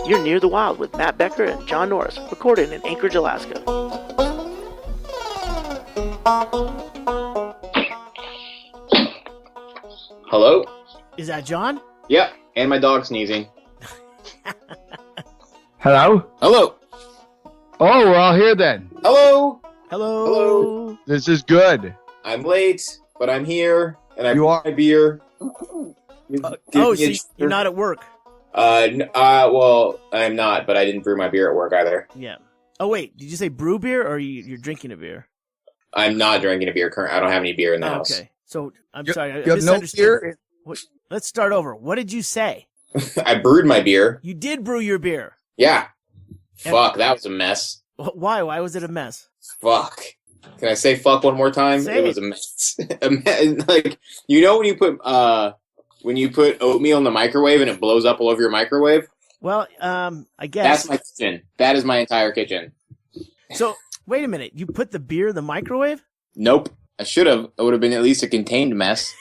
You're Near the Wild with Matt Becker and John Norris, recorded in Anchorage, Alaska. Hello? Is that John? Yep, and my dog sneezing. Hello? Hello? Oh, we're all here then. Hello? Hello. Hello. This is good. I'm late, but I'm here, and I You brought my beer. So Give me a you're not at work. Well, I'm not, but I didn't brew my beer at work either. Yeah. Oh, wait. Did you say brew beer or you're drinking a beer? I'm not drinking a beer currently. I don't have any beer in the house. Okay. So, I'm You- sorry. I you have no misunderstood. beer? What, let's start over. What did you say? I brewed my beer. You did brew your beer. Yeah. And- Fuck, that was a mess. Why? Why was it a mess? Fuck. Can I say fuck one more time? Say it was a mess. Like, you know when you put oatmeal in the microwave and it blows up all over your microwave? Well, I guess. That's my kitchen. That is my entire kitchen. So, wait a minute. You put the beer in the microwave? Nope. I should have. It would have been at least a contained mess.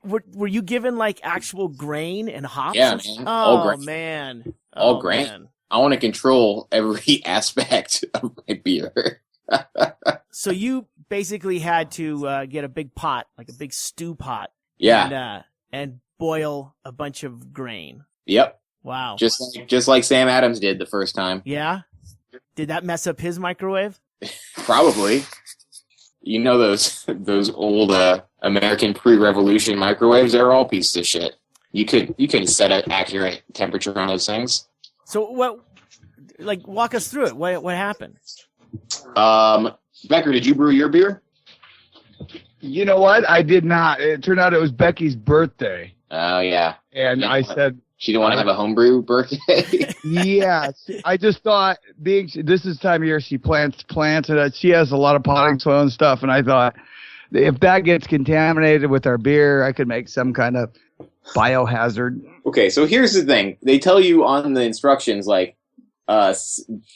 Were you given like actual grain and hops? Yeah, man. Oh, All grain. man. All Oh, grain. man. I want to control every aspect of my beer. So you basically had to get a big pot, like a big stew pot. Yeah. And boil a bunch of grain. Yep. Wow. Just like Sam Adams did the first time. Yeah? Did that mess up his microwave? Probably. You know those old American pre-revolution microwaves? They're all pieces of shit. You could set an accurate temperature on those things. So walk us through it. What happened? Becker, did you brew your beer? You know what? I did not. It turned out it was Becky's birthday. Oh, yeah. And I said, She didn't want to have a homebrew birthday? yes. I just thought, this is the time of year she plants, and she has a lot of potting soil and stuff. And I thought, if that gets contaminated with our beer, I could make some kind of biohazard. Okay, so here's the thing. They tell you on the instructions, like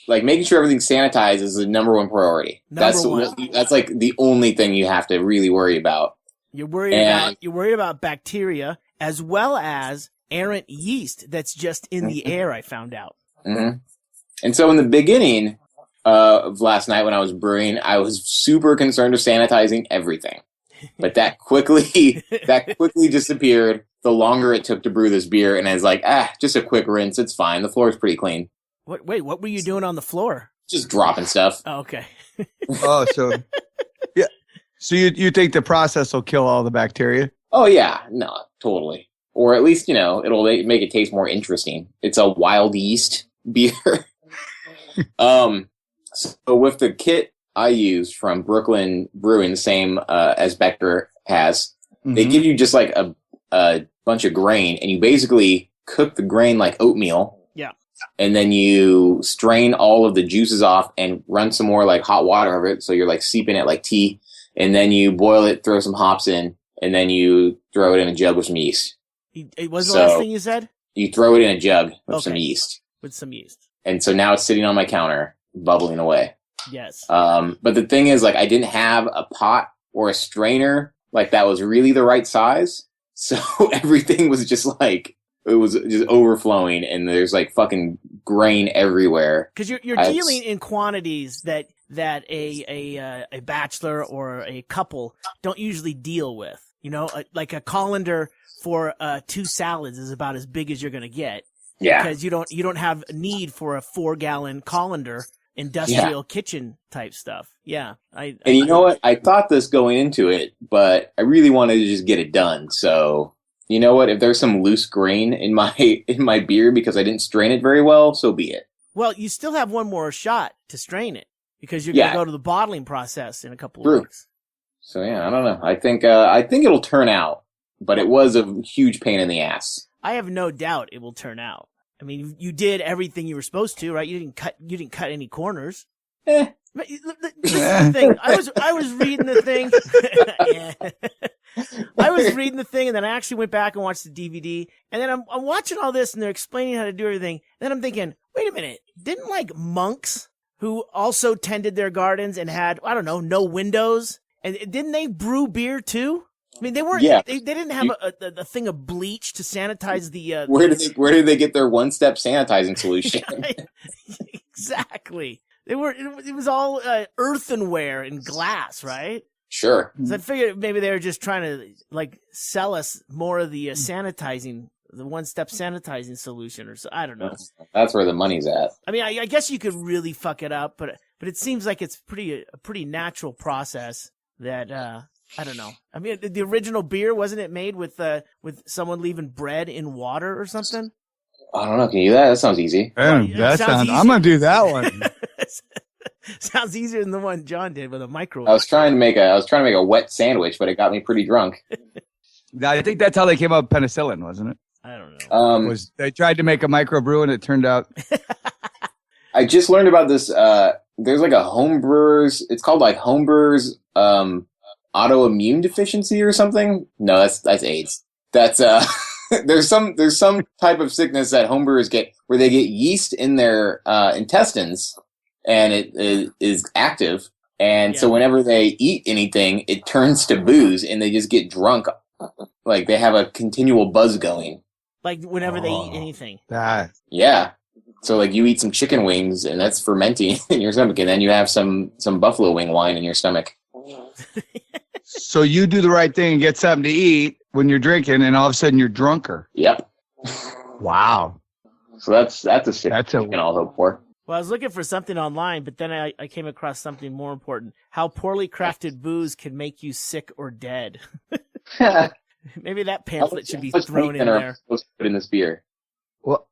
making sure everything's sanitized is the number one priority. That's like the only thing you have to really worry about. You're worried about bacteria as well as errant yeast that's just in the air, I found out. Mm-hmm. And so in the beginning of last night when I was brewing, I was super concerned with sanitizing everything. But that quickly disappeared the longer it took to brew this beer, and I was like, just a quick rinse, it's fine. The floor's pretty clean. What were you doing on the floor? Just dropping stuff. Oh, okay. Oh, so yeah. So you think the process will kill all the bacteria? Oh yeah, no, totally. Or at least, it'll make it taste more interesting. It's a wild yeast beer. So with the kit I used from Brooklyn Brewing, the same as Becker has, they give you just like a bunch of grain, and you basically cook the grain like oatmeal. Yeah. And then you strain all of the juices off and run some more like hot water over it, so you're like seeping it like tea. And then you boil it, throw some hops in, and then you throw it in a jug with some yeast. What's the last thing you said? You throw it in a jug with some yeast. With some yeast. And so now it's sitting on my counter, bubbling away. Yes. But the thing is, like, I didn't have a pot or a strainer, like, that was really the right size. So everything was just like, it was just overflowing, and there's like fucking grain everywhere. Because you're dealing in quantities that a bachelor or a couple don't usually deal with. Like a colander for 2 salads is about as big as you're going to get. Yeah. Because you don't have a need for a 4-gallon colander industrial kitchen type stuff. Yeah. And you know what? I thought this going into it, but I really wanted to just get it done. So, you know what? If there's some loose grain in my beer because I didn't strain it very well, so be it. Well, you still have one more shot to strain it because you're going to go to the bottling process in a couple of weeks. So yeah, I don't know. I think it'll turn out, but it was a huge pain in the ass. I have no doubt it will turn out. I mean, you did everything you were supposed to, right? You didn't cut any corners. This is the thing. I was reading the thing. I was reading the thing, and then I actually went back and watched the DVD, and then I'm watching all this, and they're explaining how to do everything. And then I'm thinking, wait a minute, didn't like monks who also tended their gardens and had, I don't know, no windows, and didn't they brew beer too? I mean, they weren't. Yeah. They didn't have a thing of bleach to sanitize the. Where did they get their one-step sanitizing solution? Exactly. They were. It was all earthenware and glass, right? Sure. So I figured maybe they were just trying to like sell us more of the sanitizing, the one-step sanitizing solution, or so. I don't know. That's where the money's at. I mean, I guess you could really fuck it up, but it seems like it's a pretty natural process that I don't know. I mean, the original beer, wasn't it made with someone leaving bread in water or something? I don't know. Can you do that? That sounds easy. That sounds. easy. I'm gonna do that one. Sounds easier than the one John did with a microwave. I was trying to make a wet sandwich, but it got me pretty drunk. I think that's how they came up with penicillin, wasn't it? I don't know. They tried to make a microbrew and it turned out. I just learned about this. There's like a homebrewers. It's called like homebrewers autoimmune deficiency or something. No, that's AIDS. That's there's some type of sickness that homebrewers get where they get yeast in their intestines and it is active, and so whenever they eat anything, it turns to booze and they just get drunk. Like they have a continual buzz going. Like whenever they eat anything. Yeah. So like you eat some chicken wings and that's fermenting in your stomach, and then you have some buffalo wing wine in your stomach. So you do the right thing and get something to eat when you're drinking, and all of a sudden you're drunker. Yep. Wow. So that's a sick you can all hope for. Well, I was looking for something online, but then I came across something more important. How poorly crafted booze can make you sick or dead. Maybe that pamphlet should be thrown in there. Supposed to put in this beer.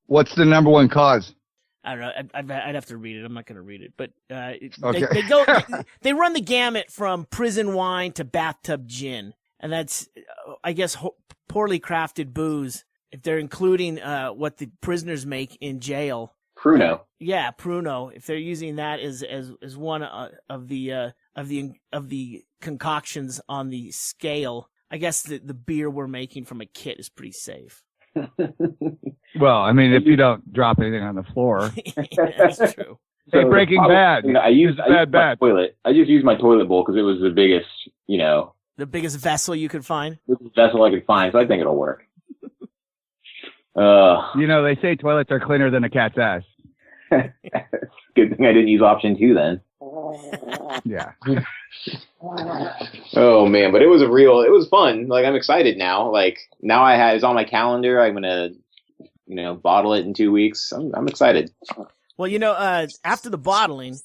What's the number one cause? I don't know. I'd have to read it. I'm not going to read it, but okay. They run the gamut from prison wine to bathtub gin, and that's I guess poorly crafted booze. If they're including what the prisoners make in jail, Pruno. Yeah, Pruno. If they're using that as one of the concoctions on the scale, I guess the beer we're making from a kit is pretty safe. Well, I mean, if you don't drop anything on the floor. That's true. Hey, Breaking Bad. I used my toilet. I just used my toilet bowl because it was the biggest, the biggest vessel you could find. The vessel I could find, so I think it'll work. They say toilets are cleaner than a cat's ass. Good thing I didn't use option 2 then. Yeah. Oh man, but it was fun. Like I'm excited now. Like now it's on my calendar. I'm gonna, bottle it in 2 weeks. I'm excited. Well, after the bottling,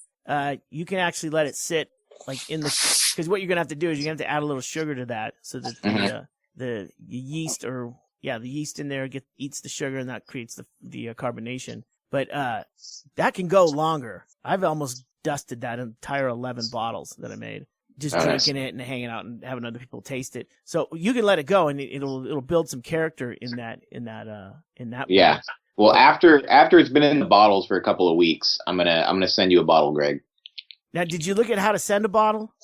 you can actually let it sit like because what you're gonna have to do is you're gonna have to add a little sugar to that so that the yeast the yeast in there eats the sugar and that creates the carbonation. But that can go longer. I've almost dusted that entire 11 bottles that I made, just drinking it and hanging out and having other people taste it. So you can let it go, and it'll build some character in that. Yeah. Well, after it's been in the bottles for a couple of weeks, I'm gonna send you a bottle, Greg. Now, did you look at how to send a bottle?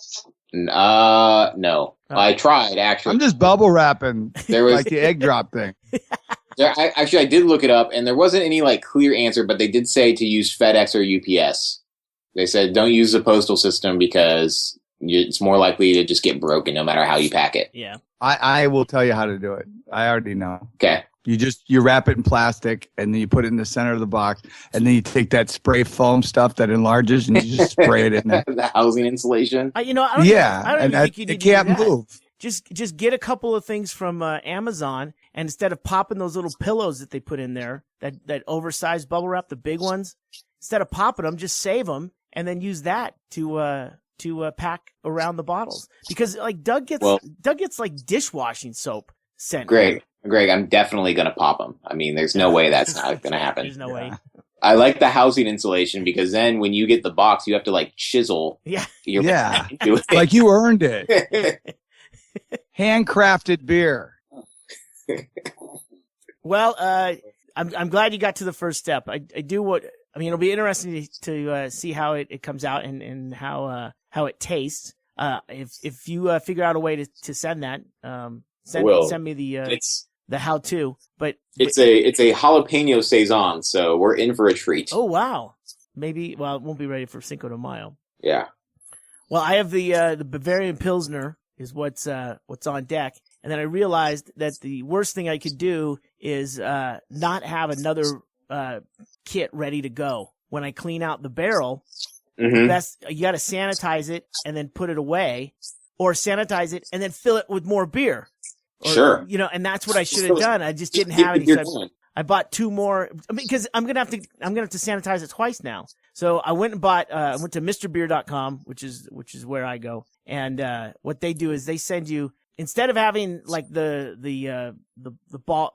No. I tried actually. I'm just bubble wrapping. There was like the egg drop thing. I did look it up, and there wasn't any like clear answer, but they did say to use FedEx or UPS. They said don't use the postal system because it's more likely to just get broken no matter how you pack it. Yeah. I will tell you how to do it. I already know. Okay. You wrap it in plastic and then you put it in the center of the box and then you take that spray foam stuff that enlarges and you just spray it in there. The housing insulation. I don't even think you need it can't to do that. move. Just get a couple of things from Amazon, and instead of popping those little pillows that they put in there, that oversized bubble wrap, the big ones, instead of popping them, just save them and then use that to pack around the bottles. Because like Doug gets like dishwashing soap sent. Greg, I'm definitely gonna pop them. I mean, there's no way that's not gonna happen. There's no way. I like the housing insulation because then when you get the box, you have to like chisel. Yeah. Like you earned it. Handcrafted beer. Well, I'm glad you got to the first step. It'll be interesting to see how it comes out and how it tastes. If you figure out a way to send that, send me the how-to. But it's a jalapeno saison, so we're in for a treat. Oh wow! Maybe it won't be ready for Cinco de Mayo. Yeah. Well, I have the Bavarian Pilsner. is what's on deck. And then I realized that the worst thing I could do is not have another kit ready to go. When I clean out the barrel, the best, you got to sanitize it and then put it away, or sanitize it and then fill it with more beer. Or, sure. And that's what I should have done. I just didn't have any. So I bought 2 more because I'm gonna have to sanitize it twice now. So I went and bought. I went to MrBeer.com, which is where I go. And what they do is they send you, instead of having like the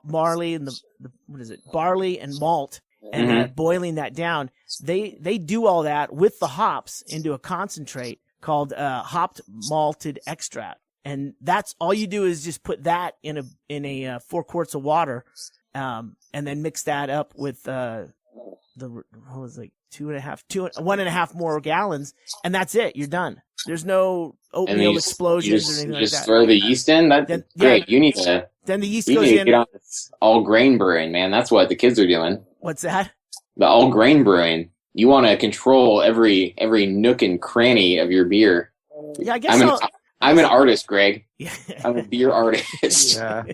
barley and the what is it, barley and malt, and boiling that down, they do all that with the hops into a concentrate called hopped malted extract. And that's all you do is just put that in a 4 quarts of water, and then mix that up with what was it, like 1.5 more gallons, and that's it. You're done. There's no oatmeal explosions or anything like that. Just throw the yeast in. That's great. Yeah, you need to. Then the yeast you goes need to in. get on this all grain brewing, man. That's what the kids are doing. What's that? The all grain brewing. You want to control every nook and cranny of your beer. Yeah, I guess I'm an artist, Greg. Yeah. I'm a beer artist. Yeah.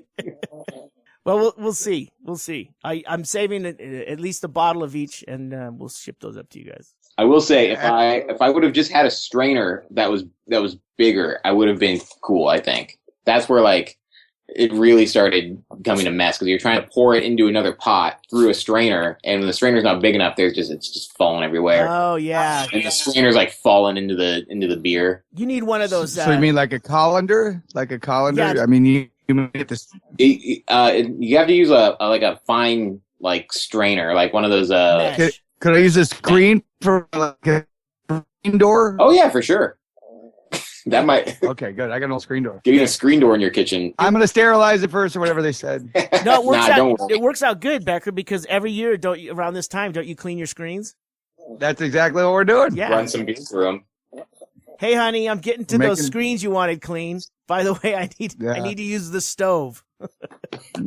Well, we'll see. We'll see. I'm saving at least a bottle of each, and we'll ship those up to you guys. I will say, if I would have just had a strainer that was bigger, I would have been cool. I think that's where like it really started becoming a mess, because you're trying to pour it into another pot through a strainer, and when the strainer's not big enough, it's just falling everywhere. Oh yeah. And the strainer's like falling into the beer. You need one of those. So you mean like a colander? Like a colander? Yeah. I mean, you get this. You have to use a fine like strainer, like one of those. Mesh. Could I use a screen for like a screen door? Oh yeah, for sure. That might Okay, good. I got an old screen door. getting a screen door in your kitchen. I'm gonna sterilize it first, or whatever they said. No, it works out. don't worry. It works out good, Becker, because every year, around this time, don't you clean your screens? That's exactly what we're doing. Yeah. Run some beer through them. Hey, honey, I'm getting to those Making- screens you wanted clean. By the way, I need to use the stove.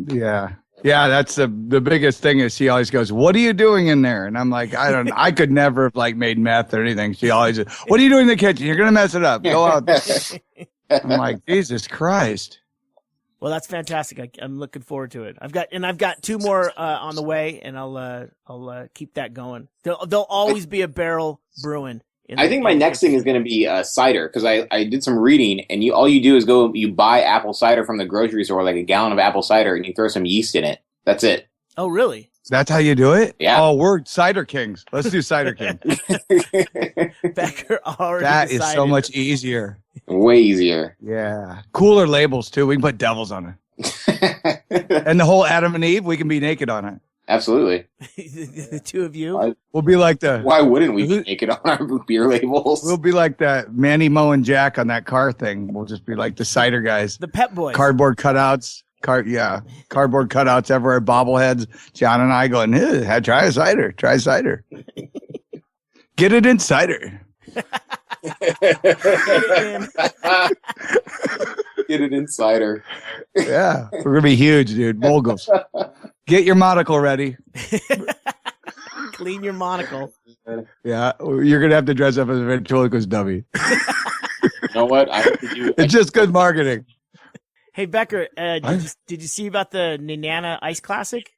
Yeah. Yeah, that's the biggest thing is she always goes, "What are you doing in there?" And I'm like, I could never have like made meth or anything. She always, "What are you doing in the kitchen? You're gonna mess it up. Go out." I'm like, Jesus Christ. Well, that's fantastic. I'm looking forward to it. I've got 2 more on the way, and I'll keep that going. There'll always be a barrel brewing. I think my next thing is going to be cider, because I did some reading, and all you do is you buy apple cider from the grocery store, like a gallon of apple cider, and you throw some yeast in it. That's it. Oh, really? That's how you do it? Yeah. Oh, we're cider kings. Let's do cider king. Becker already That is so decided. much easier. Way easier. Yeah. Cooler labels too. We can put devils on it. And the whole Adam and Eve, we can be naked on it. Absolutely. The 2 of you. We'll be like the Why wouldn't we make it on our beer labels? We'll be like that Manny, Mo, and Jack on that car thing. We'll just be like the cider guys. The Pep Boys. Cardboard cutouts. Cardboard cutouts everywhere. Bobbleheads. John and I going, try a cider. Try cider. Get it in cider. Get it in cider. Yeah. We're going to be huge, dude. Moguls. Get your monocle ready. Clean your monocle. Yeah. You're going to have to dress up as a ventriloquist dummy. You know what? I have to do. It's just good marketing. Hey, Becker, did you see about the Nenana Ice Classic?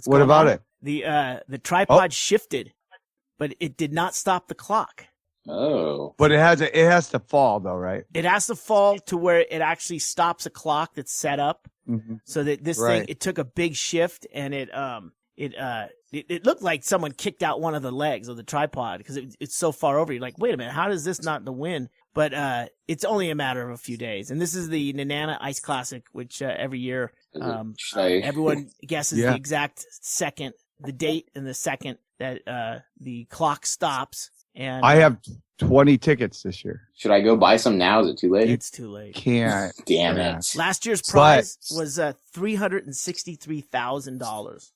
What about it? The tripod shifted, but it did not stop the clock. Oh. But it has to fall though, right? It has to fall to where it actually stops a clock that's set up, so that this thing, it took a big shift, and it looked like someone kicked out one of the legs of the tripod because it's so far over. You're like, wait a minute, how does this not the win? But it's only a matter of a few days, and this is the Nenana Ice Classic, which every year everyone guesses the exact second, the date and the second that the clock stops. And I have 20 tickets this year. Should I go buy some now? Is it too late? It's too late. Can't. Damn it. Last year's prize was $363,000.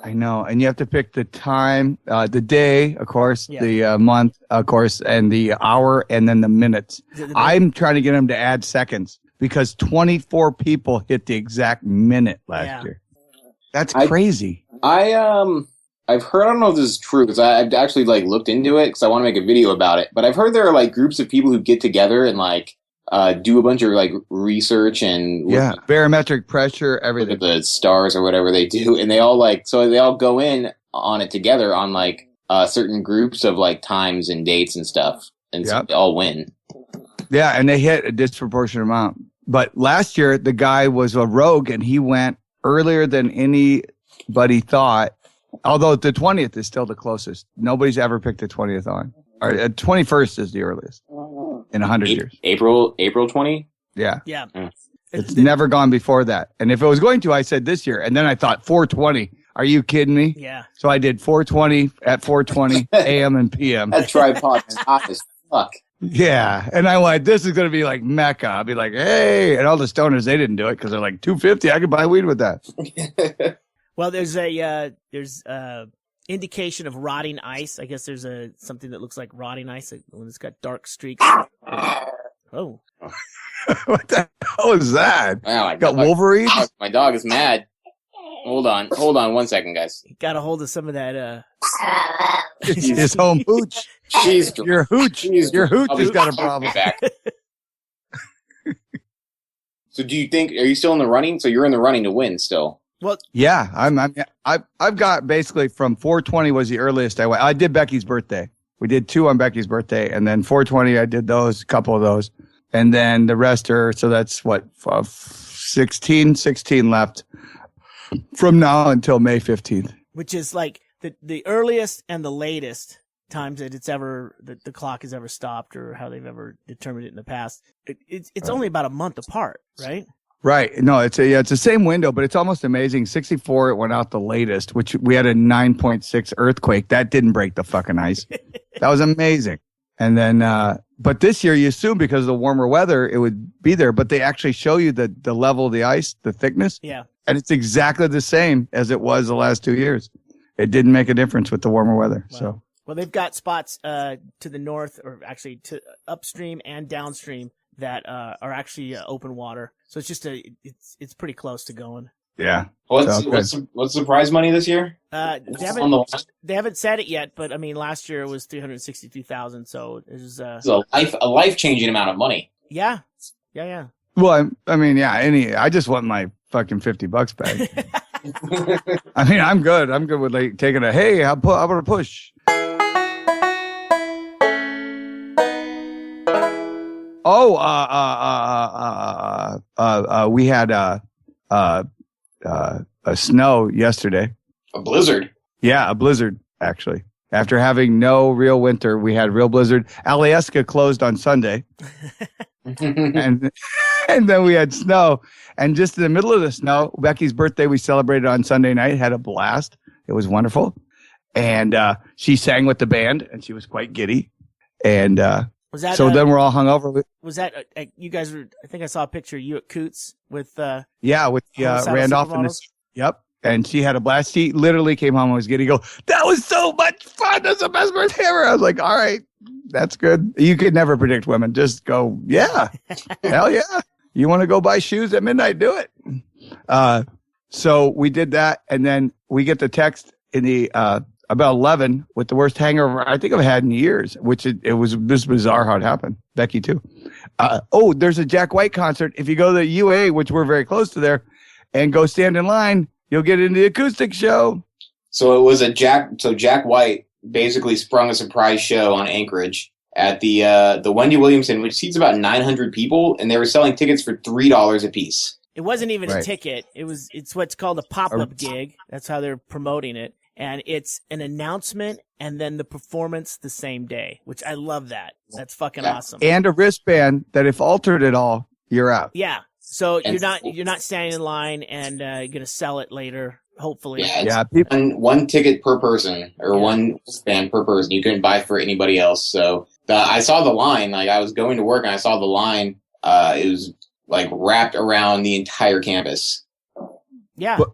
I know. And you have to pick the time, the day, of course, the month, of course, and the hour, and then the minutes. I'm trying to get them to add seconds because 24 people hit the exact minute last year. That's crazy. I've heard, I don't know if this is true, because I've actually looked into it because I want to make a video about it. But I've heard there are groups of people who get together and do a bunch of like research and barometric pressure, look everything. at the stars or whatever they do, and they all go in on it together on like certain groups of like times and dates and stuff, and so they all win. Yeah, and they hit a disproportionate amount. But last year, the guy was a rogue, and he went earlier than anybody thought. Although the 20th is still the closest. Nobody's ever picked the 20th on. Or 21st is the earliest in 100 years. April 20? Yeah. Yeah. It's never gone before that. And if it was going to, I said this year. And then I thought 420. Are you kidding me? Yeah. So I did 420 at 420 a.m. and p.m. That tripod is hot as fuck. Yeah. And I went, this is going to be like Mecca. I'll be like, hey. And all the stoners, they didn't do it because they're like, $250. I could buy weed with that. Well, there's indication of rotting ice. I guess there's something that looks like rotting ice when it's got dark streaks. Oh. What the hell is that? Wow, got Wolverine? My dog is mad. Hold on 1 second, guys. Got a hold of some of that. His home hooch. Your hooch. Your hooch has got a problem. So do you think, are you still in the running? So you're in the running to win still? Well, yeah, I've got basically from 420 was the earliest I went. I did Becky's birthday. We did 2 on Becky's birthday, and then 420 I did those, a couple of those, and then the rest are, so that's what 16 left from now until May 15th. Which is like the earliest and the latest times that the clock has ever stopped, or how they've ever determined it in the past. It's only about a month apart, right? Right. No, it's the same window, but it's almost amazing. 64, it went out the latest, which we had a 9.6 earthquake. That didn't break the fucking ice. That was amazing. And then, but this year you assume because of the warmer weather, it would be there, but they actually show you the level of the ice, the thickness. Yeah. And it's exactly the same as it was the last 2 years. It didn't make a difference with the warmer weather. Wow. So, well, they've got spots, to the north, or actually to upstream and downstream, that are actually open water. So it's just it's pretty close to going. Yeah. What's the prize money this year? They haven't said it yet, but I mean, last year it was $362,000. So it's a life changing amount of money. Yeah. Well, I mean, I just want my fucking $50 back. I mean, I'm good. I'm good with like taking hey, I'm gonna push. Oh, we had a snow yesterday. A blizzard. Yeah, a blizzard actually. After having no real winter, we had real blizzard. Alaska closed on Sunday, and then we had snow. And just in the middle of the snow, Becky's birthday, we celebrated on Sunday night. Had a blast. It was wonderful, and she sang with the band, and she was quite giddy. And was that so? Then we're all hung over. Was that you guys were? I think I saw a picture of you at Coots with with Randolph and this. Yep. And she had a blast. She literally came home and was giddy. Go, that was so much fun. That's the best birthday ever. I was like, all right, that's good. You could never predict women. Just go, yeah, hell yeah. You want to go buy shoes at midnight? Do it. So we did that, and then we get the text in the about 11 with the worst hangover I think I've had in years. Which it was this bizarre how it happened. Becky too. There's a Jack White concert. If you go to the UA, which we're very close to there, and go stand in line, you'll get into the acoustic show. So it was Jack White basically sprung a surprise show on Anchorage at the Wendy Williamson, which seats about 900 people, and they were selling tickets for $3 a piece. It wasn't even a ticket. It's what's called a pop-up gig. That's how they're promoting it. And it's an announcement and then the performance the same day, which I love that. That's fucking awesome. And a wristband that if altered at all, you're out. Yeah. So you're not standing in line and you're gonna sell it later, hopefully. Yeah. One ticket per person or one stand per person. You couldn't buy for anybody else. So I saw the line. Like I was going to work and I saw the line. It was like wrapped around the entire campus. Yeah. But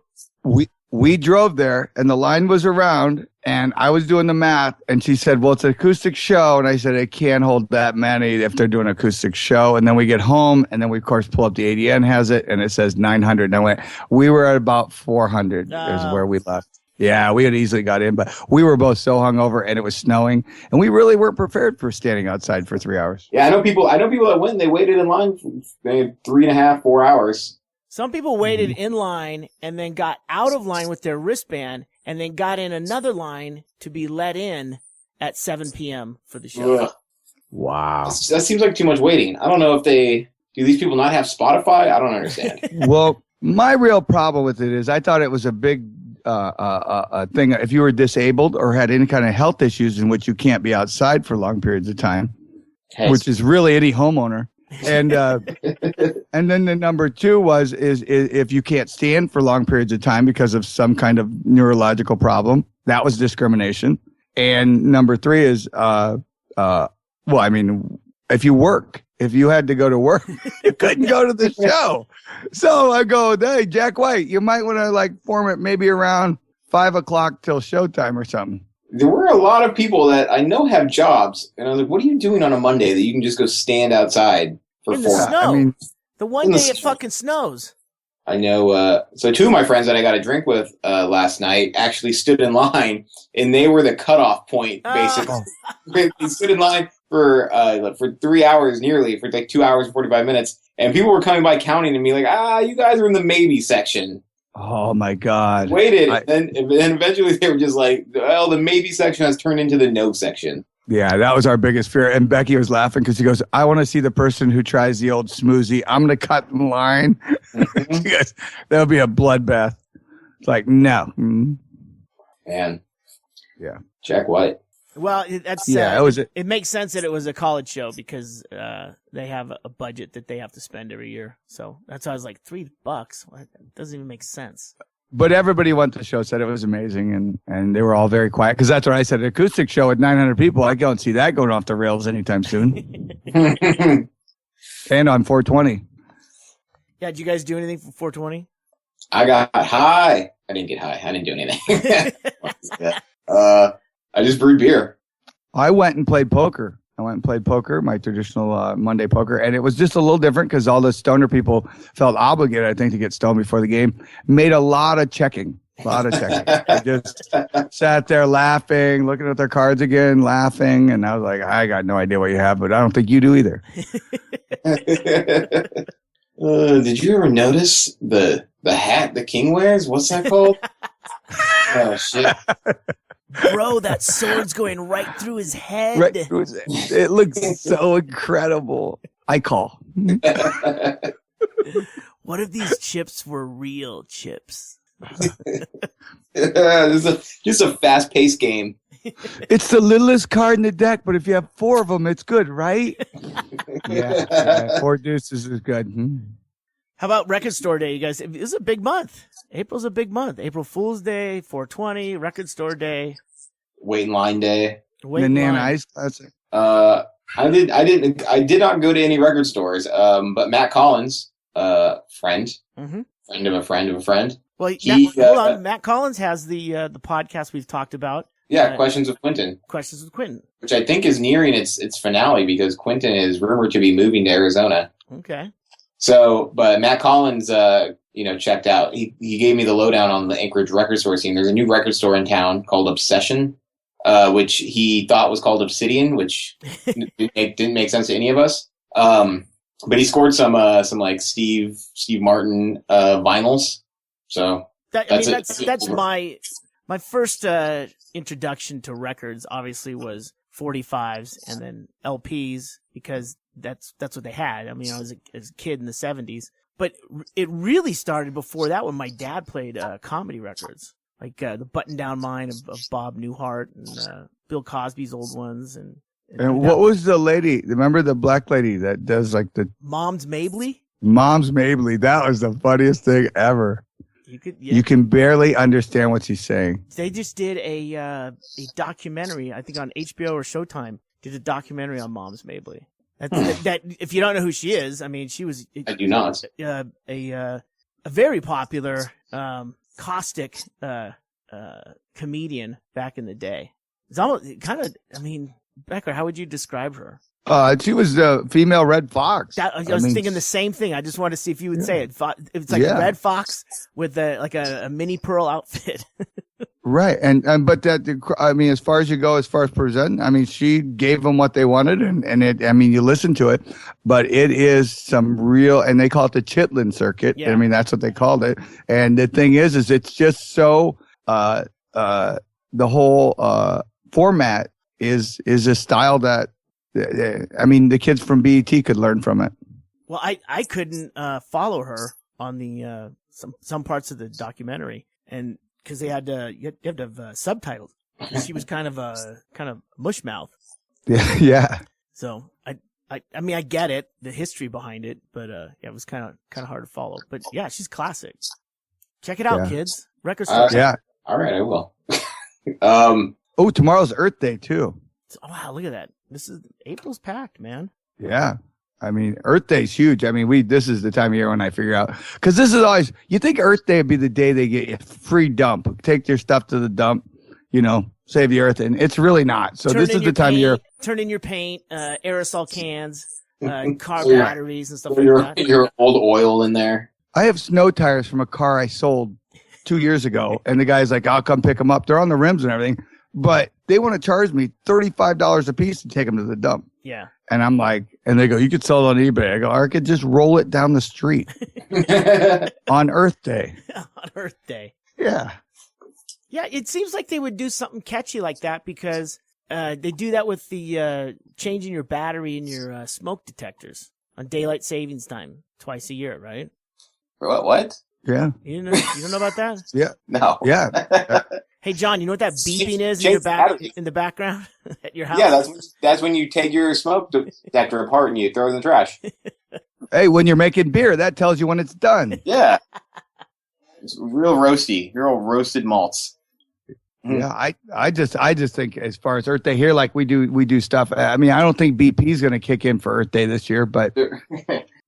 we drove there and the line was around and I was doing the math and she said, well, it's an acoustic show. And I said, it can't hold that many if they're doing an acoustic show. And then we get home and then we, of course, pull up the ADN has it and it says 900. And I went, we were at about 400 is where we left. Yeah, we had easily got in, but we were both so hungover and it was snowing, and we really weren't prepared for standing outside for 3 hours. Yeah, I know people that went. They waited in line for 3.5, 4 hours. Some people waited in line and then got out of line with their wristband and then got in another line to be let in at 7 p.m. for the show. Ugh. Wow. That seems like too much waiting. I don't know if do these people not have Spotify? I don't understand. Well, my real problem with it is I thought it was a big thing. If you were disabled or had any kind of health issues in which you can't be outside for long periods of time, which is really any homeowner. And and then the number two is if you can't stand for long periods of time because of some kind of neurological problem, that was discrimination. And number three is if you had to go to work, you couldn't go to the show. So I go, hey, Jack White, you might want to form it maybe around 5 o'clock till showtime or something. There were a lot of people that I know have jobs, and I was like, what are you doing on a Monday that you can just go stand outside for in 4 the hours? snow. The one day it fucking snows. I know. So two of my friends that I got a drink with last night actually stood in line, and they were the cutoff point, basically. They stood in line for 3 hours nearly, for 2 hours and 45 minutes, and people were coming by counting to me like, you guys are in the maybe section. Oh, my God. Waited, and eventually they were just like, well, the maybe section has turned into the no section. Yeah, that was our biggest fear. And Becky was laughing because she goes, I want to see the person who tries the old smoothie. I'm going to cut in line. Mm-hmm. She goes, that'll be a bloodbath. It's like, no. Man. Yeah. Jack White. Well, that's it makes sense that it was a college show because they have a budget that they have to spend every year. So that's why I was like, $3. What? That doesn't even make sense. But everybody went to the show, said it was amazing, and they were all very quiet. Because that's what I said, an acoustic show with 900 people, I don't see that going off the rails anytime soon. And on 420. Yeah, did you guys do anything for 420? I got high. I didn't get high. I didn't do anything. I just brewed beer. I went and played poker. My traditional Monday poker, and it was just a little different because all the stoner people felt obligated, I think, to get stoned before the game. Made a lot of checking. They just sat there laughing, looking at their cards again, laughing, and I was like, I got no idea what you have, but I don't think you do either. Did you ever notice the hat the king wears? What's that called? Oh, shit. Bro, that sword's going right through his head. Right through his head. It looks so incredible. I call. What if these chips were real chips? Just a fast-paced game. It's the littlest card in the deck, but if you have 4 of them, it's good, right? Yeah, 4 deuces is good. How about Record Store Day, you guys? It was a big month. April's a big month. April Fool's Day, 420, Record Store Day. Wait in line day. Banana Ice Classic. I did not go to any record stores. But Matt Collins, friend of a friend of a friend. Well, hold on. Matt Collins has the podcast we've talked about. Yeah, Questions with Quentin. Questions with Quentin. Which I think is nearing its finale because Quentin is rumored to be moving to Arizona. Okay. So, but Matt Collins, checked out. He gave me the lowdown on the Anchorage record store scene. There's a new record store in town called Obsession, which he thought was called Obsidian, which didn't make sense to any of us. But he scored some like Steve Martin vinyls. So that's my first introduction to records. Obviously, was 45s and then LPs because that's what they had. I mean, I was a kid in the 70s, but it really started before that when my dad played comedy records, like the Button Down Mind of Bob Newhart and Bill Cosby's old ones. And what was the lady? Remember the black lady that does like the Mom's Mabley? Mom's Mabley. That was the funniest thing ever. You can barely understand what she's saying. They just did a documentary, I think on HBO or Showtime. Did a documentary on Mom's Mabley. That if you don't know who she is, I mean, she was. I do not. A very popular caustic comedian back in the day. It's almost kind of. I mean, Becker, how would you describe her? She was the female Red Fox. I was thinking the same thing. I just wanted to see if you would say it. It's like a Red Fox with a mini pearl outfit. Right. And but I mean, as far as you go, as far as present, I mean, she gave them what they wanted and it, I mean, you listen to it, but it is some real, and they call it the Chitlin circuit. Yeah. I mean, that's what they called it. And the thing is it's just so, the whole, format is a style that, I mean, the kids from BET could learn from it. Well, I couldn't follow her on the some parts of the documentary, and because they had you have to have subtitles. She was kind of mush mouth. Yeah, yeah. So I mean I get it, the history behind it, but yeah, it was kind of hard to follow. But yeah, she's classic. Check it out, kids. Record store. Yeah. All right, I will. Oh, tomorrow's Earth Day too. Oh, wow, look at that. April's packed, man. Yeah. I mean, Earth Day's huge. I mean, this is the time of year when I figure out, because this is always, you think Earth Day would be the day they get you free dump. Take your stuff to the dump, save the earth. And it's really not. So this is the time of year. Turn in your paint, aerosol cans, car batteries and stuff like that. Your old oil in there. I have snow tires from a car I sold 2 years ago. And the guy's like, I'll come pick them up. They're on the rims and everything. But they want to charge me $35 a piece to take them to the dump. Yeah. And I'm like, and they go, you could sell it on eBay. I go, I could just roll it down the street on Earth Day. On Earth Day. Yeah. Yeah, it seems like they would do something catchy like that because they do that with the changing your battery in your smoke detectors on daylight savings time twice a year, right? What? Yeah. You don't know about that? Yeah. No. Yeah. Hey, John, you know what that beeping is in the background at your house? Yeah, that's when you take your smoke detector apart and you throw it in the trash. Hey, when you're making beer, that tells you when it's done. Yeah. It's real roasty, real roasted malts. Yeah, I just think as far as Earth Day here, like we do stuff. I mean, I don't think BP is going to kick in for Earth Day this year, but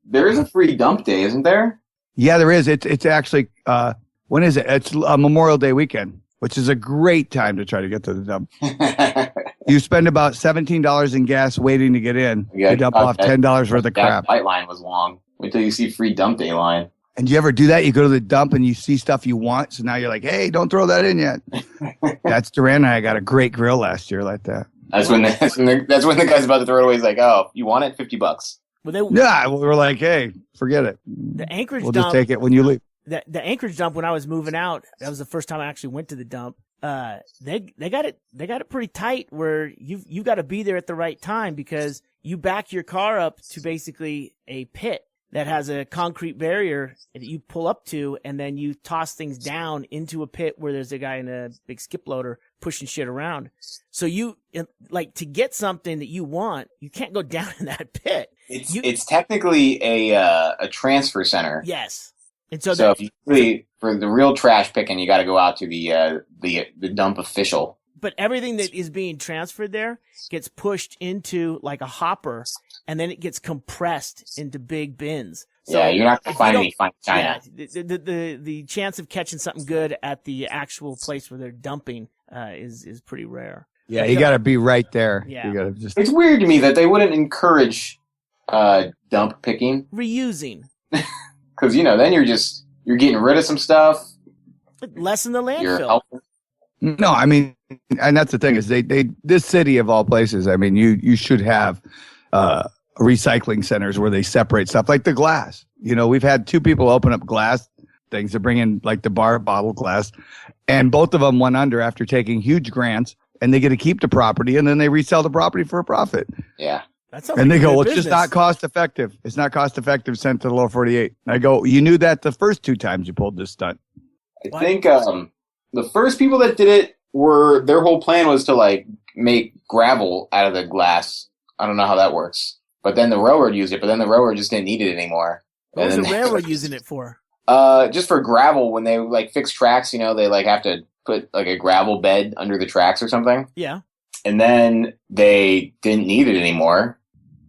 there is a free dump day, isn't there? Yeah, there is. It's actually when is it? It's Memorial Day weekend, which is a great time to try to get to the dump. You spend about $17 in gas waiting to get in. You dump off $10 worth of crap. That light line was long. Wait till you see free dump day line. And you ever do that? You go to the dump and you see stuff you want. So now you're like, hey, don't throw that in yet. That's Duran and I got a great grill last year like that. That's when the guy's about to throw it away. He's like, oh, you want it? $50. Well, we're like, hey, forget it. The Anchorage we'll dump. Just take it when you leave. The Anchorage dump, when I was moving out, that was the first time I actually went to the dump. They got it pretty tight where you got to be there at the right time because you back your car up to basically a pit that has a concrete barrier that you pull up to, and then you toss things down into a pit where there's a guy in a big skip loader pushing shit around. So you, like, to get something that you want, you can't go down in that pit. It's technically a transfer center. Yes. And so if you really, for the real trash picking, you got to go out to the dump official. But everything that is being transferred there gets pushed into like a hopper, and then it gets compressed into big bins. So yeah, you're not going to find any fine china. Yeah, the chance of catching something good at the actual place where they're dumping is pretty rare. Yeah, you got to be right there. Yeah. You got to just. It's weird to me that they wouldn't encourage dump picking, reusing, because then you're getting rid of some stuff. Lessen the landfill. No, I mean, and that's the thing is they this city of all places. I mean, you should have recycling centers where they separate stuff like the glass. We've had 2 people open up glass things to bring in like the bar bottle glass, and both of them went under after taking huge grants, and they get to keep the property, and then they resell the property for a profit. Yeah. And they go, well, it's just not cost effective. It's not cost effective sent to the lower 48. And I go, you knew that the first 2 times you pulled this stunt. I think the first people that did it their whole plan was to like make gravel out of the glass. I don't know how that works. But then the railroad used it, but then the railroad just didn't need it anymore. What was the railroad using it for? Just for gravel. When they like fix tracks, they like have to put like a gravel bed under the tracks or something. Yeah. And then they didn't need it anymore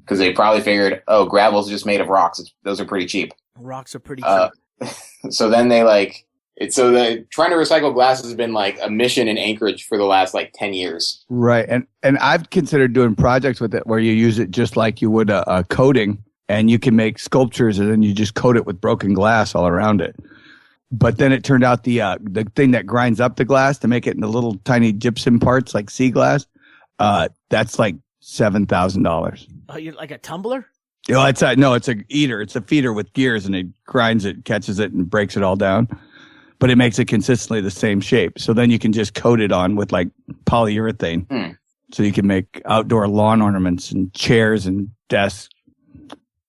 because they probably figured, oh, gravel's just made of rocks. Those are pretty cheap. Rocks are pretty cheap. So then they trying to recycle glass has been like a mission in Anchorage for the last like 10 years. Right. And I've considered doing projects with it where you use it just like you would a coating, and you can make sculptures and then you just coat it with broken glass all around it. But then it turned out the thing that grinds up the glass to make it into little tiny gypsum parts like sea glass, that's like $7,000. Oh, you're like a tumbler? Oh, it's a eater. It's a feeder with gears, and it grinds it, catches it, and breaks it all down. But it makes it consistently the same shape. So then you can just coat it on with like polyurethane. So you can make outdoor lawn ornaments and chairs and desks.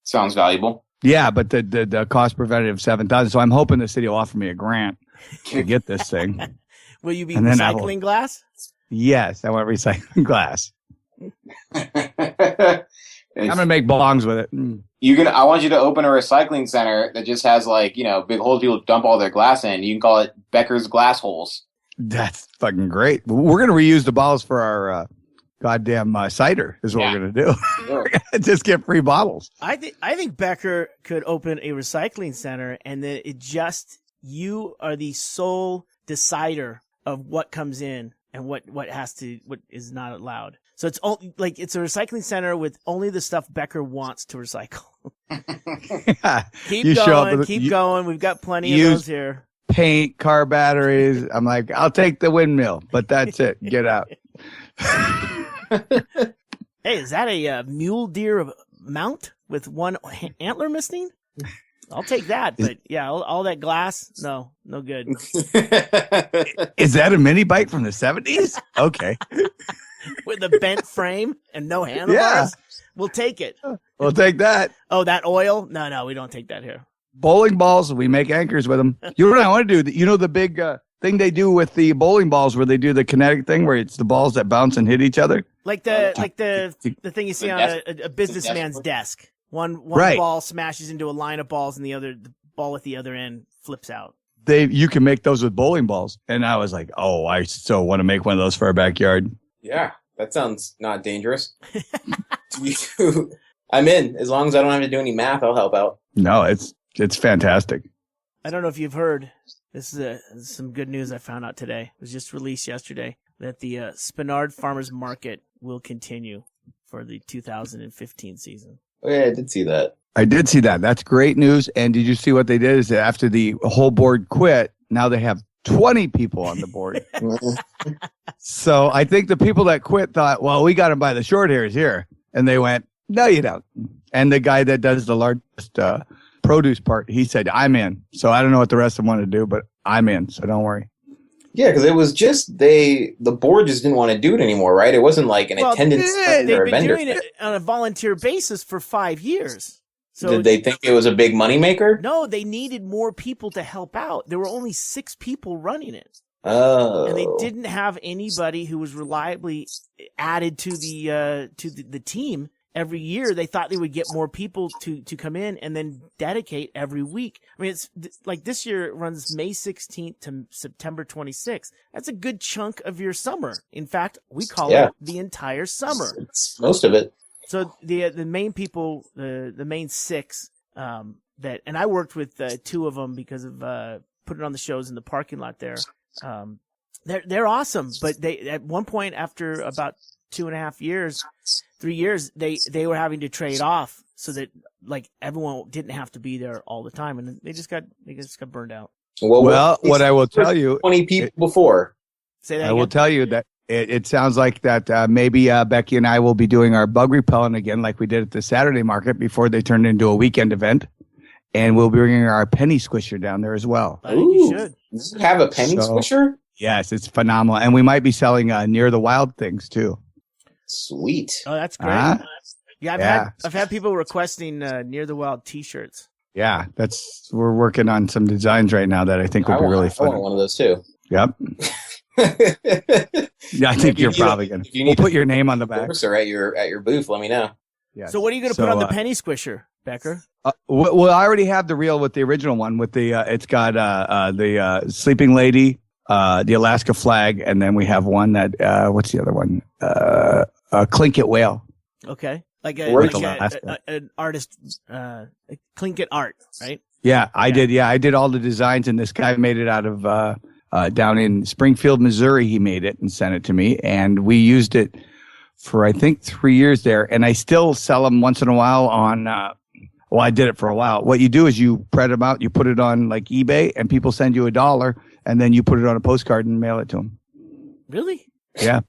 Sounds valuable. Yeah, but the cost preventative $7,000. So I'm hoping the city will offer me a grant to get this thing. Will you be recycling glass? Yes, I want recycling glass. I'm gonna make bongs with it. I want you to open a recycling center that just has like, big holes people dump all their glass in. You can call it Becker's Glassholes. That's fucking great. We're gonna reuse the bottles for our goddamn cider. Is what we're gonna do. Sure. We're gonna just get free bottles. I think Becker could open a recycling center, and then you are the sole decider of what comes in and what is not allowed. So it's it's a recycling center with only the stuff Becker wants to recycle. Keep going. We've got plenty of those here. Paint, car batteries. I'm like, I'll take the windmill, but that's it. Get out. Hey, is that a mule deer mount with one antler missing? I'll take that, but yeah, all that glass, no good. Is that a mini bike from the 70s? Okay. With a bent frame and no handlebars? Yeah. We'll take it. We'll take that. Oh, that oil? No, we don't take that here. Bowling balls, we make anchors with them. You know what I want to do? You know the big thing they do with the bowling balls where they do the kinetic thing where it's the balls that bounce and hit each other? Like the thing you see on a businessman's desk. One ball smashes into a line of balls and the ball at the other end flips out. You can make those with bowling balls. And I was like, oh, I so want to make one of those for our backyard. Yeah, that sounds not dangerous. I'm in. As long as I don't have to do any math, I'll help out. No, it's fantastic. I don't know if you've heard. This is some good news I found out today. It was just released yesterday that the Spenard Farmers Market will continue for the 2015 season. Oh, yeah, I did see that. That's great news. And did you see what they did? Is that after the whole board quit, now they have 20 people on the board. So I think the people that quit thought, well, we got them by the short hairs here. And they went, no, you don't. And the guy that does the largest produce part, he said, I'm in. So I don't know what the rest of them want to do, but I'm in. So don't worry. Yeah, because it was just the board just didn't want to do it anymore, right? It wasn't like an attendance or a vendor. They've been doing it on a volunteer basis for 5 years. So did they think it was a big moneymaker? No, they needed more people to help out. There were only 6 people running it. Oh. And they didn't have anybody who was reliably added to the team every year. They thought they would get more people to come in and then dedicate every week. I mean, it's like this year it runs May 16th to September 26th. That's a good chunk of your summer. In fact, we call it the entire summer. It's most of it. So the main people, the main 6 and I worked with 2 of them because of putting on the shows in the parking lot there. They're awesome, but they at one point after about 2.5 years, 3 years, they were having to trade off so that like everyone didn't have to be there all the time, and they just got burned out. Well, what I will tell you, 20 people before. Say that I again? will tell you that it sounds like that maybe Becky and I will be doing our bug repellent again, like we did at the Saturday market before they turned into a weekend event, and we'll be bringing our penny squisher down there as well. I think you should. Does it have a penny squisher? Yes, it's phenomenal, and we might be selling Near the Wild things too. Sweet. Oh, that's great. I've had people requesting Near the Wild T-shirts. Yeah, we're working on some designs right now that I think will be really fun. I want one of those too. Yep. Yeah, I think you're probably gonna. We'll put your name on the back. Or at your booth, let me know. Yeah. So what are you going to put on the penny squisher, Becker? Well, I already have the reel with the original one. With the it's got the Sleeping Lady, the Alaska flag, and then we have one that what's the other one? A Clinket whale. Okay, like an artist, Clinket art, right? Yeah, I did. Yeah, I did all the designs, and this guy made it out of down in Springfield, Missouri. He made it and sent it to me, and we used it for I think 3 years there. And I still sell them once in a while on Well, I did it for a while. What you do is you print them out, you put it on like eBay, and people send you $1, and then you put it on a postcard and mail it to them. Really? Yeah.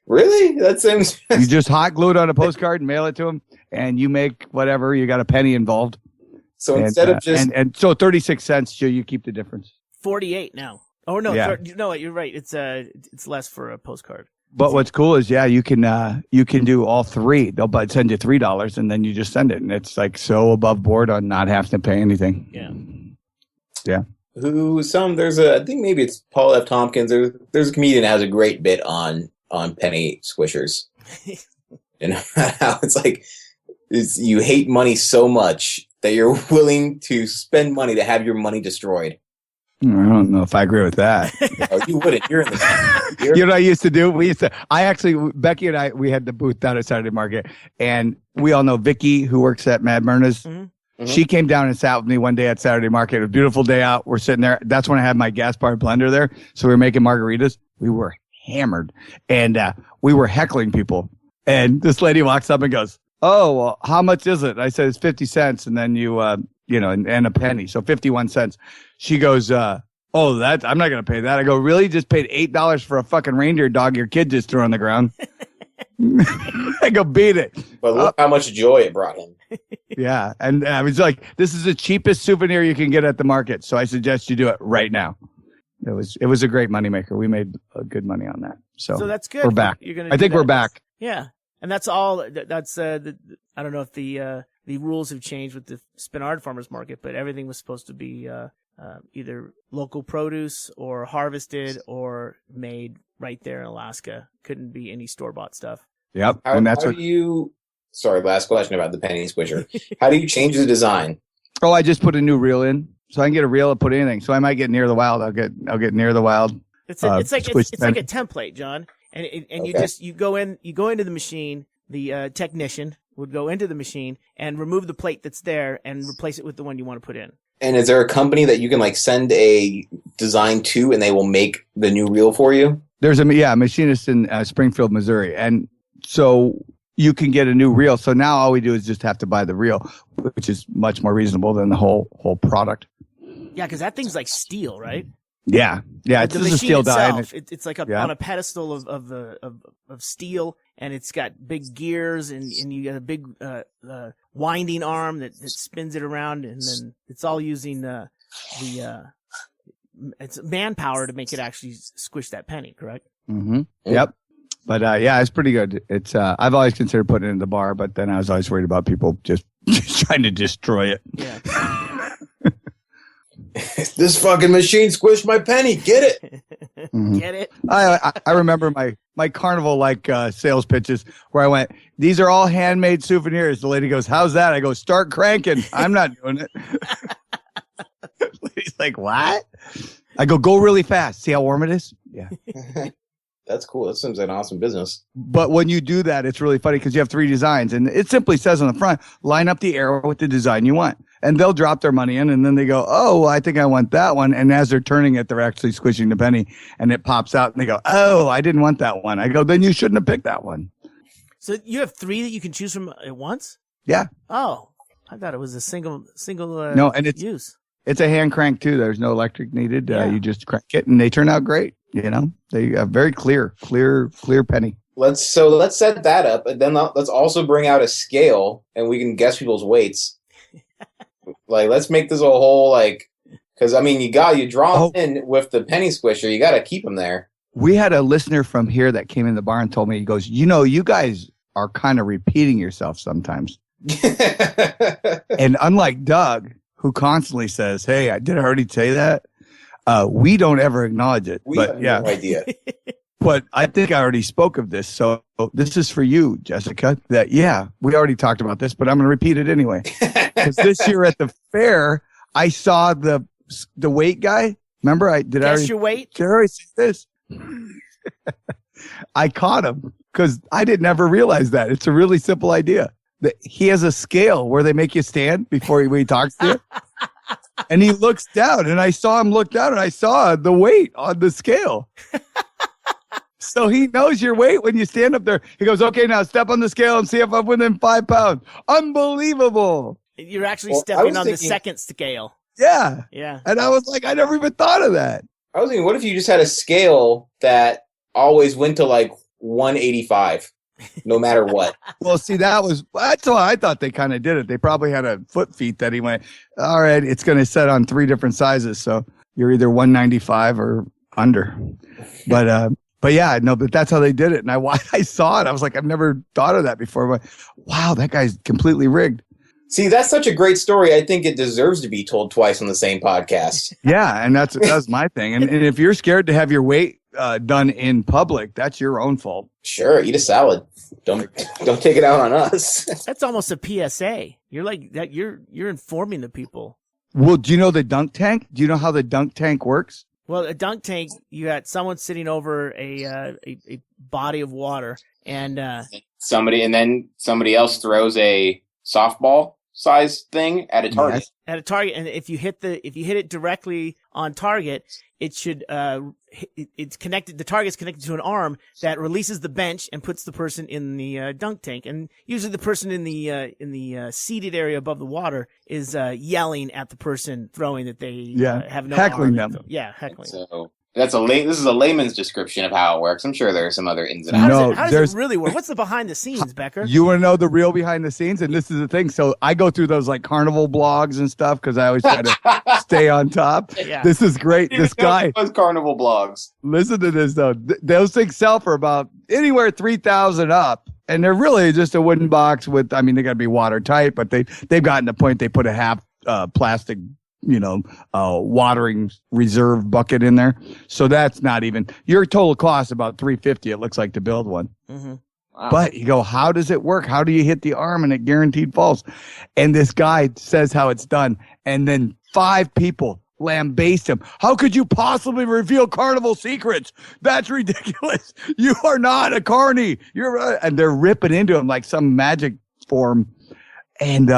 Really? That seems. You just hot glue it on a postcard and mail it to them, and you make whatever. You got a penny involved. So instead of just and so 36 cents, so you keep the difference. 48 now. Oh no, Yeah. no, you're right. It's less for a postcard. But what's cool is, you can do all three. They'll send you $3, and then you just send it, and it's like so above board on not having to pay anything. Yeah. Yeah. I think maybe it's Paul F. Tompkins. There's a comedian that has a great bit on penny squishers. How it's like you hate money so much that you're willing to spend money to have your money destroyed. I don't know if I agree with that. Oh, you wouldn't. You're in the. You know what I used to do? Becky and I, we had the booth down at Saturday Market, and we all know Vicky, who works at Mad Myrna's. Mm-hmm. Mm-hmm. She came down and sat with me one day at Saturday Market. It was a beautiful day out. We're sitting there. That's when I had my gas-powered blender there. So we were making margaritas. We were hammered, and we were heckling people. And this lady walks up and goes, "Oh, well, how much is it?" I said, "It's 50 cents." And then and a penny. So 51 cents. She goes, "Oh, I'm not going to pay that." I go, "Really? You just paid $8 for a fucking reindeer dog your kid just threw on the ground?" I go, "Beat it." But look how much joy it brought him. Yeah. And I was like, this is the cheapest souvenir you can get at the market. So I suggest you do it right now. It was a great moneymaker. We made good money on that. So that's good. We're back. I think we're back. Yeah. And that's all. That's I don't know if the rules have changed with the Spinard Farmers Market, but everything was supposed to be either local produce or harvested or made right there in Alaska. Couldn't be any store-bought stuff. Yep. Sorry, last question about the penny squisher. How do you change the design? Oh, I just put a new reel in, so I can get a reel and put anything. So I might get near the wild. I'll get near the wild. It's like a template, John. And okay. you go into the machine. The technician would go into the machine and remove the plate that's there and replace it with the one you want to put in. And is there a company that you can send a design to, and they will make the new reel for you? There's a machinist in Springfield, Missouri, and so you can get a new reel. So now all we do is just have to buy the reel, which is much more reasonable than the whole product. Yeah, because that thing's like steel, right? Yeah. It's just a steel die. It's like on a pedestal of steel, and it's got big gears, and you got a big winding arm that spins it around, and then it's all using it's manpower to make it actually squish that penny, correct? Mm-hmm. Yep. But it's pretty good. It's I've always considered putting it in the bar, but then I was always worried about people just trying to destroy it. Yeah. This fucking machine squished my penny. Get it? Mm-hmm. Get it? I remember my carnival sales pitches where I went, "These are all handmade souvenirs." The lady goes, "How's that?" I go, "Start cranking." I'm not doing it. Lady's like, "What?" I go really fast. See how warm it is? Yeah. That's cool. That seems like an awesome business. But when you do that, it's really funny because you have 3 designs, and it simply says on the front, line up the arrow with the design you want. And they'll drop their money in, and then they go, "Oh, well, I think I want that one." And as they're turning it, they're actually squishing the penny, and it pops out, and they go, "Oh, I didn't want that one." I go, "Then you shouldn't have picked that one." So you have 3 that you can choose from at once? Yeah. Oh, I thought it was a single. No, and it's use. It's a hand crank too. There's no electric needed. You just crank it, and they turn out great. They have very clear penny. Let's set that up, and then let's also bring out a scale, and we can guess people's weights. Let's make this a whole because you draw them in with the penny squisher. You got to keep them there. We had a listener from here that came in the bar and told me, he goes, "You guys are kind of repeating yourself sometimes." And unlike Doug, who constantly says, "Hey, did I already say that?" We don't ever acknowledge it. We have no idea. But I think I already spoke of this. So this is for you, Jessica, that, we already talked about this, but I'm going to repeat it anyway. Because this year at the fair, I saw the weight guy. Remember, Guess your weight? Did I already see this? I caught him because I didn't ever realize that. It's a really simple idea. He has a scale where they make you stand before he talks to you. And he looks down, and I saw him look down, and I saw the weight on the scale. So he knows your weight when you stand up there. He goes, "Okay, now step on the scale and see if I'm within 5 pounds." Unbelievable. You're actually Well, I stepping was on the thinking- second scale. Yeah. Yeah. And I was like, I never even thought of that. I was thinking, what if you just had a scale that always went to like 185, no matter what? Well, see, that's why I thought they kind of did it. They probably had a foot feet that he went, all right, it's going to set on 3 different sizes. So you're either 195 or under. But yeah, no, but that's how they did it. And I saw it. I was like, I've never thought of that before. But wow, that guy's completely rigged. See, that's such a great story. I think it deserves to be told twice on the same podcast. Yeah, and that's my thing. And if you're scared to have your weight done in public, that's your own fault. Sure, eat a salad. Don't take it out on us. That's almost a PSA. You're like that. You're informing the people. Well, do you know the dunk tank? Do you know how the dunk tank works? Well, a dunk tank, you got someone sitting over a body of water, and somebody else throws a softball size thing at a target. Yes. at a target, and if you hit it directly on target, it should it's connected. The target's connected to an arm that releases the bench and puts the person in the dunk tank. And usually, the person in the seated area above the water is yelling at the person throwing that they have no heckling arm. them. Yeah, heckling. So this is a layman's description of how it works. I'm sure there are some other ins and How outs. does it really work? What's the behind the scenes, Becker? You want to know the real behind the scenes? And this is the thing. So I go through those like carnival blogs and stuff because I always try to stay on top. Yeah. This is great. This guy. Was carnival blogs. Listen to this though. Those things sell for about anywhere 3,000 up, and they're really just a wooden box with. I mean, they got to be watertight, but they've gotten to the point they put a half plastic, watering reserve bucket in there. So that's not even your total cost about $350. It looks like to build one. Mm-hmm. Wow. But you go, how does it work? How do you hit the arm and it guaranteed falls? And this guy says how it's done. And then 5 people lambaste him. How could you possibly reveal carnival secrets? That's ridiculous. You are not a carny. And they're ripping into him like some magic form. And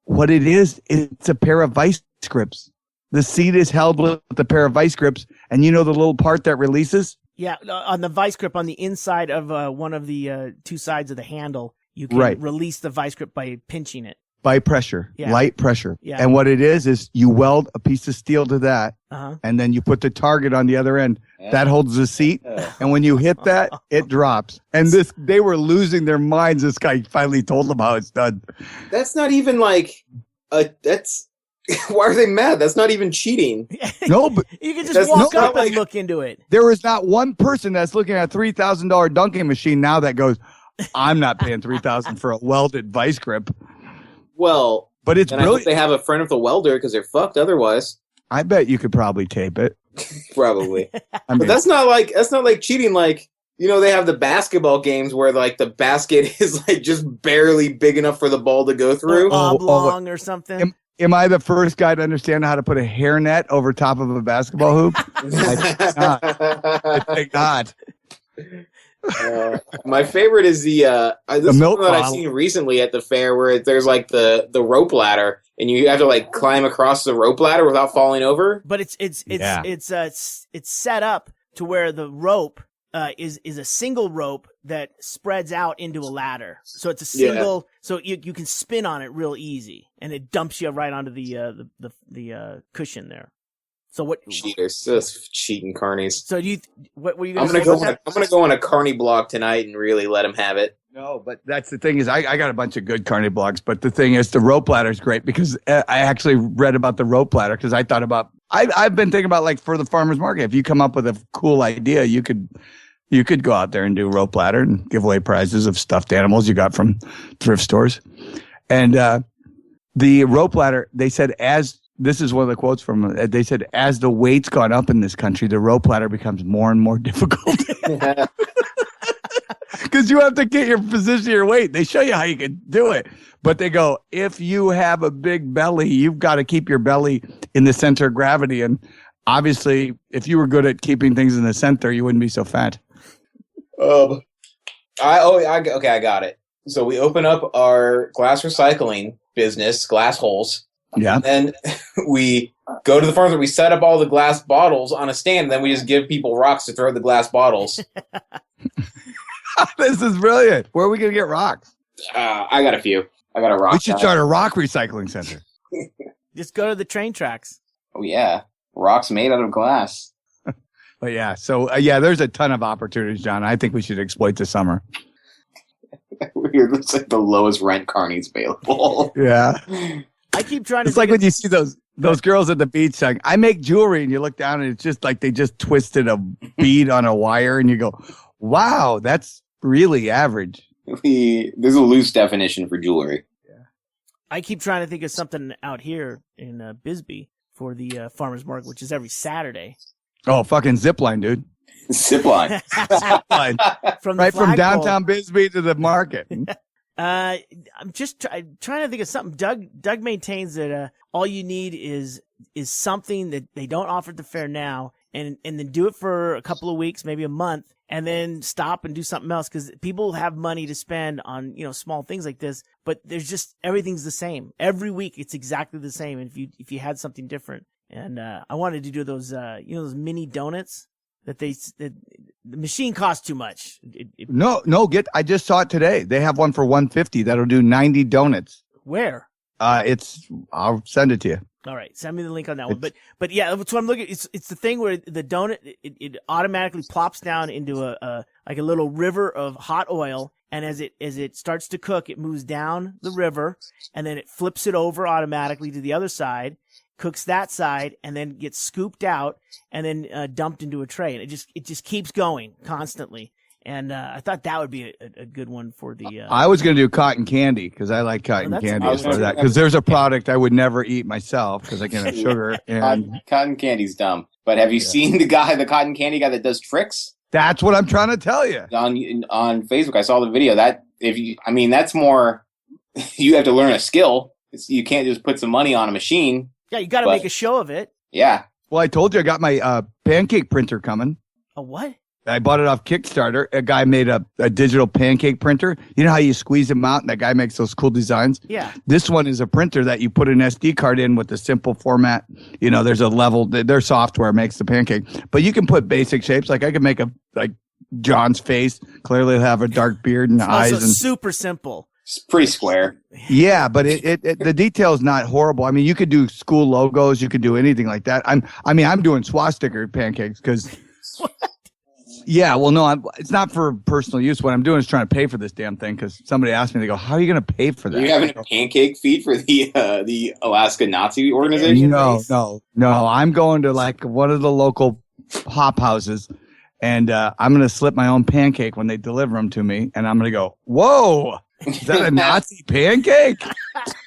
what it is, it's a pair of vice grips. The seat is held with a pair of vice grips. And you know the little part that releases? Yeah, on the vice grip on the inside of one of the 2 sides of the handle, you can release the vice grip by pinching it. By pressure, light pressure. Yeah. And what it is you weld a piece of steel to that, and then you put the target on the other end. Yeah. That holds the seat. And when you hit that, it drops. And they were losing their minds. This guy finally told them how it's done. That's not even like that's. Why are they mad? That's not even cheating. No, but you can just walk up and look into it. There is not one person that's looking at a $3,000 dunking machine now that goes, I'm not paying $3,000 for a welded vice grip. Well, but it's and I hope brilliant. they have a friend with a welder because they're fucked otherwise. I bet you could probably tape it. Probably. I But mean, that's not like cheating. Like, they have the basketball games where like the basket is like just barely big enough for the ball to go through. Oblong or something. Am I the first guy to understand how to put a hairnet over top of a basketball hoop? I think not. My favorite is the milk one that I've bottle. seen recently at the fair where there's like the rope ladder and you have to like climb across the rope ladder without falling over. But it's set up to where the rope is a single rope that spreads out into a ladder. So it's a single, so you can spin on it real easy, and it dumps you right onto the cushion there. So what? Cheaters, those cheating carnies. So what were you I'm going to gonna say? I'm gonna go on a carny blog tonight and really let them have it. No, but that's the thing is I got a bunch of good carny blogs, but the thing is the rope ladder is great because I actually read about the rope ladder because I thought about I've been thinking about like for the farmer's market, if you come up with a cool idea, you could go out there and do rope ladder and give away prizes of stuffed animals you got from thrift stores. And the rope ladder, they said this is one of the quotes from they said, as the weight's gone up in this country, the rope ladder becomes more and more difficult. Because you have to get your position, your weight. They show you how you can do it. But they go, if you have a big belly, you've got to keep your belly in the center of gravity. And obviously, if you were good at keeping things in the center, you wouldn't be so fat. I got it. So we open up our glass recycling business, Glassholes. Yeah. And we go to the farm and we set up all the glass bottles on a stand. And then we just give people rocks to throw the glass bottles. This is brilliant. Where are we going to get rocks? I got a few. I got a rock. We should start a rock recycling center. Just go to the train tracks. Oh yeah, rocks made out of glass. But yeah, so there's a ton of opportunities, John. I think we should exploit the summer. Weird. Looks like the lowest rent carnies available. Yeah. I keep trying to. It's like when you see those girls at the beach saying, "I make jewelry," and you look down and it's just like they just twisted a bead on a wire, and you go, "Wow, that's really average." There's a loose definition for jewelry. Yeah. I keep trying to think of something out here in Bisbee for the farmers market, which is every Saturday. Oh, fucking zipline, dude! Zipline. Zipline. From From downtown Bisbee to the market. I'm just trying to think of something. Doug maintains that all you need is something that they don't offer at the fair now, and then do it for a couple of weeks, maybe a month, and then stop and do something else, because people have money to spend on small things like this, but there's just everything's the same every week. It's exactly the same. And if you had something different, and I wanted to do those those mini donuts. That the machine costs too much. I just saw it today. They have one for $150 that'll do 90 donuts. Where? I'll send it to you. All right, send me the link on that one. But yeah, that's what I'm looking. It's the thing where the donut it automatically plops down into a little river of hot oil, and as it starts to cook, it moves down the river, and then it flips it over automatically to the other side. Cooks that side, and then gets scooped out and then dumped into a tray. And it just keeps going constantly. And I thought that would be a good one for the. I was going to do cotton candy because I like cotton candy as far as that. Because there's a product I would never eat myself because I can't have sugar. And cotton candy's dumb. But have you seen the cotton candy guy that does tricks? That's what I'm trying to tell you. On Facebook, I saw the video. That's more. You have to learn a skill. You can't just put some money on a machine. Yeah, you got to make a show of it. Yeah. Well, I told you I got my pancake printer coming. A what? I bought it off Kickstarter. A guy made a digital pancake printer. You know how you squeeze them out and that guy makes those cool designs? Yeah. This one is a printer that you put an SD card in with a simple format. There's a level. Their software makes the pancake. But you can put basic shapes. Like I could make John's face. Clearly have a dark beard and eyes. And super simple. It's pretty square. Yeah, but the detail is not horrible. I mean, you could do school logos. You could do anything like that. I'm doing swastika pancakes because. Yeah, well, no, it's not for personal use. What I'm doing is trying to pay for this damn thing because somebody asked me, they go, "How are you going to pay for that?" Are you having a pancake feed for the Alaska Nazi organization? No. I'm going to one of the local hop houses, and I'm going to slip my own pancake when they deliver them to me, and I'm going to go, "Whoa, is that a Nazi pancake?"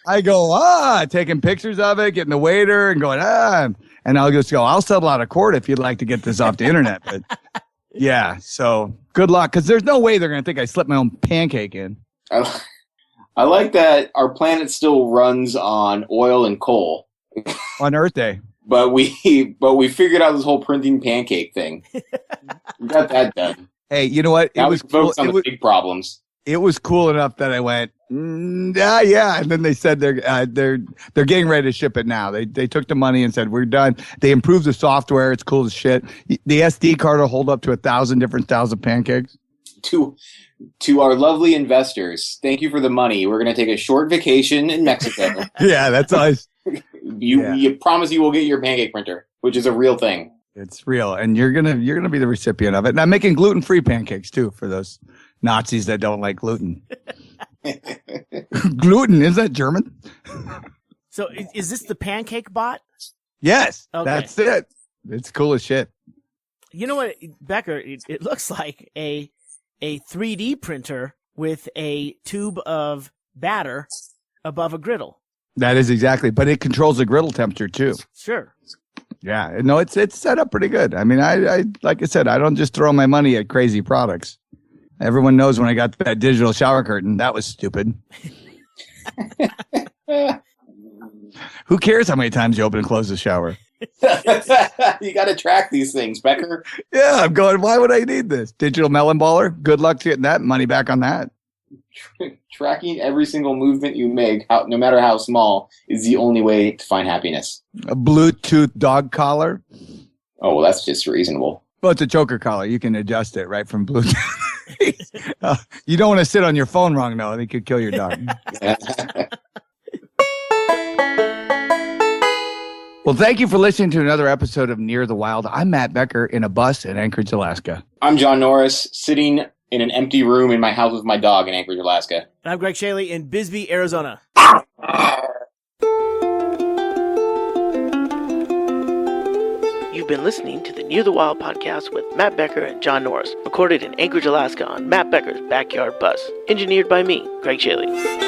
I go, taking pictures of it, getting the waiter, and going, and I'll just go, "I'll settle out of court if you'd like to get this off the internet." But yeah, so good luck, because there's no way they're going to think I slipped my own pancake in. I like that our planet still runs on oil and coal. On Earth Day. But we figured out this whole printing pancake thing. We got that done. Hey, you know what? Now we focus on the big problems. It was cool enough that I went, yeah. And then they said they're getting ready to ship it now. They took the money and said, we're done. They improved the software. It's cool as shit. The SD card will hold up to 1,000 different styles of pancakes. To our lovely investors, thank you for the money. We're going to take a short vacation in Mexico. Yeah, that's nice. You promise you will get your pancake printer, which is a real thing. It's real, and you're gonna be the recipient of it. And I'm making gluten-free pancakes too for those Nazis that don't like gluten. Gluten, is that German? So is this the pancake bot? Yes, okay. That's it. It's cool as shit. You know what, Becker? It looks like a 3D printer with a tube of batter above a griddle. That is exactly, but it controls the griddle temperature too. Sure. Yeah, no, it's set up pretty good. I mean, I like I said, I don't just throw my money at crazy products. Everyone knows when I got that digital shower curtain, that was stupid. Who cares how many times you open and close the shower? You got to track these things, Becker. Yeah, I'm going, why would I need this? Digital melon baller? Good luck getting that money back on that. Tracking every single movement you make, no matter how small, is the only way to find happiness. A Bluetooth dog collar? Oh, well, that's just reasonable. Well, it's a choker collar. You can adjust it right from Bluetooth. You don't want to sit on your phone wrong, though. They could kill your dog. Well, thank you for listening to another episode of Near the Wild. I'm Matt Becker in a bus in Anchorage, Alaska. I'm John Norris, sitting in an empty room in my house with my dog in Anchorage, Alaska. And I'm Greg Chaille in Bisbee, Arizona. You've been listening to the Near the Wild podcast with Matt Becker and John Norris, recorded in Anchorage, Alaska on Matt Becker's Backyard Bus. Engineered by me, Greg Chaille.